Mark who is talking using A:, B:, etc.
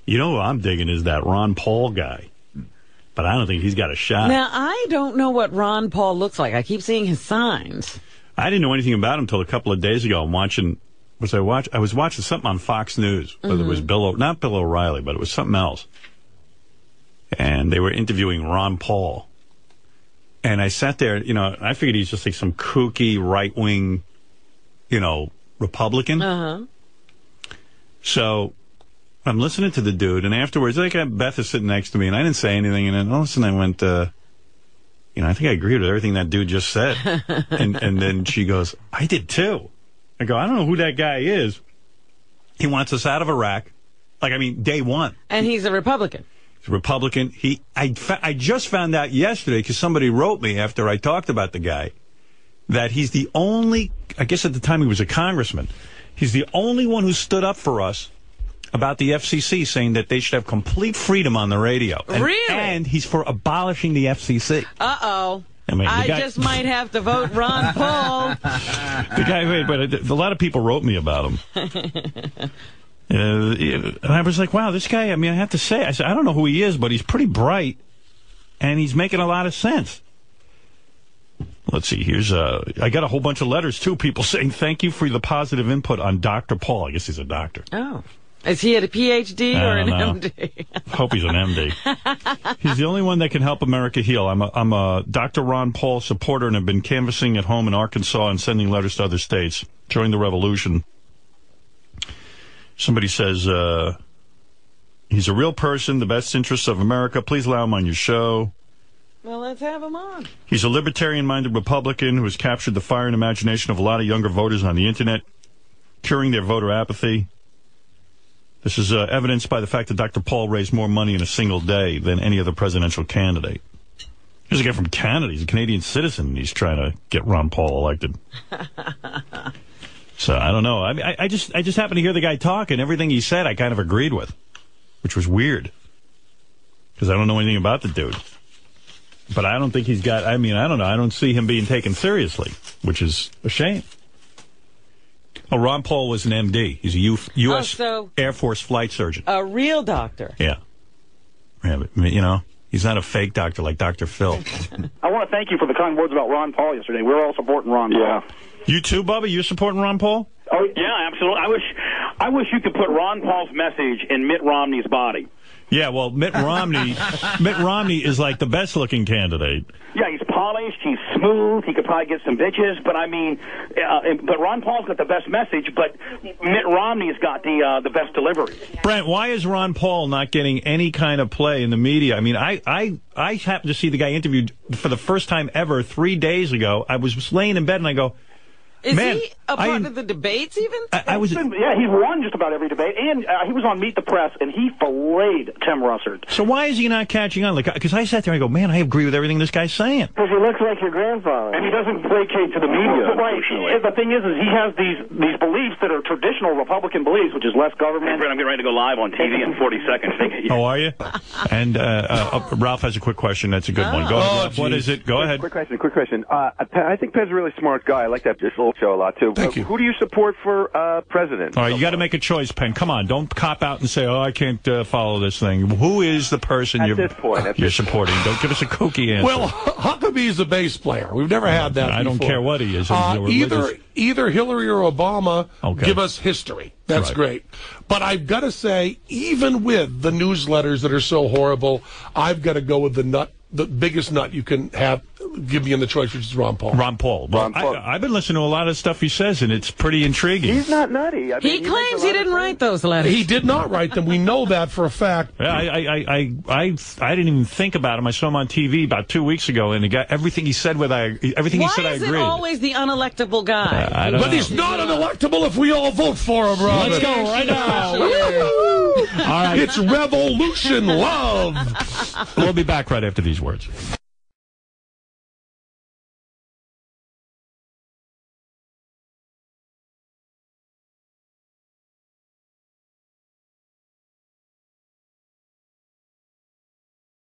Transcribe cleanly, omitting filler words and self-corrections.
A: You know who I'm digging is that Ron Paul guy. But I don't think he's got a shot.
B: Now, I don't know what Ron Paul looks like. I keep seeing his signs.
A: I didn't know anything about him until a couple of days ago. I was watching something on Fox News. Whether it was not Bill O'Reilly, but it was something else. And they were interviewing Ron Paul. And I sat there, I figured he's just like some kooky right-wing, Republican.
B: Uh-huh.
A: So I'm listening to the dude, and afterwards, Beth is sitting next to me, and I didn't say anything, and then all of a sudden I went, I think I agreed with everything that dude just said. and then she goes, I did too. I go, I don't know who that guy is. He wants us out of Iraq. Day one.
B: And he's a Republican.
A: He's a Republican. I just found out yesterday, because somebody wrote me after I talked about the guy, that he's the only, I guess at the time he was a congressman, he's the only one who stood up for us about the FCC, saying that they should have complete freedom on the radio.
B: Really?
A: And he's for abolishing the FCC.
B: Uh-oh. I just might have to vote Ron Paul.
A: The guy, but a lot of people wrote me about him. And I was like, wow, this guy, I have to say, I said, I don't know who he is, but he's pretty bright, and he's making a lot of sense. Let's see, I got a whole bunch of letters, too, people saying thank you for the positive input on Dr. Paul. I guess he's a doctor.
B: Oh. Is he at a PhD or an MD?
A: Hope he's an MD. He's the only one that can help America heal. I'm a Dr. Ron Paul supporter and have been canvassing at home in Arkansas and sending letters to other states during the revolution. Somebody says, he's a real person, the best interests of America. Please allow him on your show.
B: Well, let's have him on.
A: He's a libertarian-minded Republican who has captured the fire and imagination of a lot of younger voters on the Internet, curing their voter apathy. This is evidenced by the fact that Dr. Paul raised more money in a single day than any other presidential candidate. Here's a guy from Canada. He's a Canadian citizen, and he's trying to get Ron Paul elected. So, I don't know. I just happened to hear the guy talk, and everything he said I kind of agreed with, which was weird, because I don't know anything about the dude. But I don't think he's got, I don't know. I don't see him being taken seriously, which is a shame. Oh, Ron Paul was an MD. He's a U.S. Air Force flight surgeon.
B: A real doctor.
A: Yeah. But, he's not a fake doctor like Dr. Phil.
C: I want to thank you for the kind words about Ron Paul yesterday. We're all supporting Ron Paul.
A: You too, Bubba? You supporting Ron Paul?
C: Oh, yeah, absolutely. I wish you could put Ron Paul's message in Mitt Romney's body.
A: Yeah, well, Mitt Romney is like the best-looking candidate.
C: Yeah, he's polished, he's smooth, he could probably get some bitches, but but Ron Paul's got the best message, but Mitt Romney's got the best delivery.
A: Brent, why is Ron Paul not getting any kind of play in the media? I happened to see the guy interviewed for the first time ever 3 days ago. I was laying in bed and I go,
B: Is he a part of the debates even?
C: He won just about every debate, and he was on Meet the Press, and he filleted Tim Russert.
A: So why is he not catching on? Because I sat there and I go, man, I agree with everything this guy's saying.
C: Because he looks like your grandfather. And he doesn't placate to the media. Right. The thing is he has these beliefs that are traditional Republican beliefs, which is less government. I'm getting ready to go live on TV in 40 seconds.
A: Oh, are you? And Ralph has a quick question. That's a good one. Go ahead, Ralph. What is it? Go ahead.
D: Quick question. I think Penn's a really smart guy. I like that little show a lot, too.
A: Thank you.
D: Who do you support for president?
A: All right, you got to make a choice, Penn. Come on, don't cop out and say, I can't follow this thing. Who is the person you're supporting? Don't give us a kooky answer.
E: Well, Huckabee's a bass player. We've never had that
A: I
E: before.
A: don't care what he is.
E: Either Hillary or Obama give us history. That's
A: right.
E: Great. But I've got to say, even with the newsletters that are so horrible, I've got to go with the biggest nut you can have. Give me in the choice, which is Ron Paul.
A: Ron Paul. Well, I've been listening to a lot of stuff he says, and it's pretty intriguing.
D: He's not nutty.
B: He claims he didn't write those letters.
E: He did not write them. We know that for a fact.
A: Yeah, I didn't even think about him. I saw him on TV about 2 weeks ago, and everything he said I agreed.
B: Why is it always the unelectable guy?
A: I don't know.
E: He's not unelectable if we all vote for him, Robin.
A: Let's go right now.
E: All right. It's revolution love.
A: We'll be back right after these words.